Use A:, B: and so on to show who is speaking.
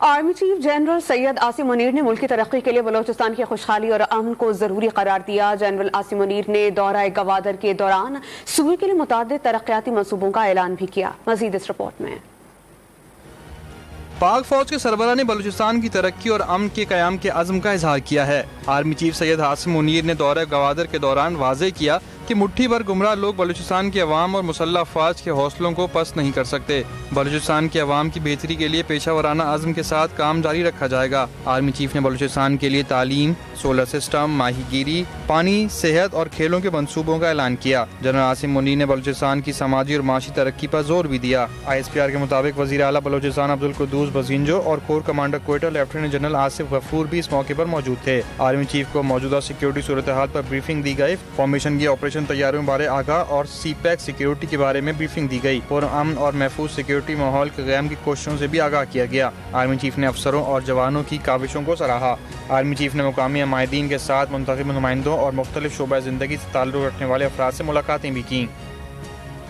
A: Army chief general Syed Asim Munir نے ملک کی ترقی کے لیے بلوچستان کی خوشحالی اور امن کو ضروری قرار دیا۔ جنرل عاصم منیر نے دورہ گوادر کے دوران صوبے کے لیے متعدد ترقیاتی منصوبوں کا اعلان بھی کیا۔ مزید اس رپورٹ میں۔
B: پاک فوج کے سربراہ نے بلوچستان کی ترقی اور امن کے قیام کے عزم کا اظہار کیا ہے۔ آرمی چیف سید عاصم منیر نے دورہ گوادر کے دوران واضح کیا کہ مٹھی بھر گمراہ لوگ بلوچستان کے عوام اور مسلح افواج کے حوصلوں کو پست نہیں کر سکتے۔ بلوچستان کے عوام کی بہتری کے لیے پیشہ ورانہ عزم کے ساتھ کام جاری رکھا جائے گا۔ آرمی چیف نے بلوچستان کے لیے تعلیم، سولر سسٹم، ماہی گیری، پانی، صحت اور کھیلوں کے منصوبوں کا اعلان کیا۔ جنرل عاصم منیر نے بلوچستان کی سماجی اور معاشی ترقی پر زور بھی دیا۔ ISPR کے مطابق وزیر اعلیٰ بلوچستان عبدالقدوس بزینجو اور corps commander Quetta lieutenant general Asif غفور بھی اس موقع پر موجود تھے۔ آرمی چیف کو موجودہ سیکیورٹی صورتحال پر بریفنگ دی گئی۔ فارمیشن کی آپریشن تیاریوں بارے آگاہ اور سی پیک سیکیورٹی کے بارے میں بریفنگ دی گئی اور امن اور محفوظ سیکیورٹی ماحول کے قیام کی کوششوں سے بھی آگاہ کیا گیا۔ آرمی چیف نے افسروں اور جوانوں کی کاوشوں کو سراہا۔ آرمی چیف نے مقامی عمائدین کے ساتھ منتخب نمائندوں اور مختلف شعبۂ زندگی سے تعلق رکھنے والے افراد سے ملاقاتیں بھی کیں۔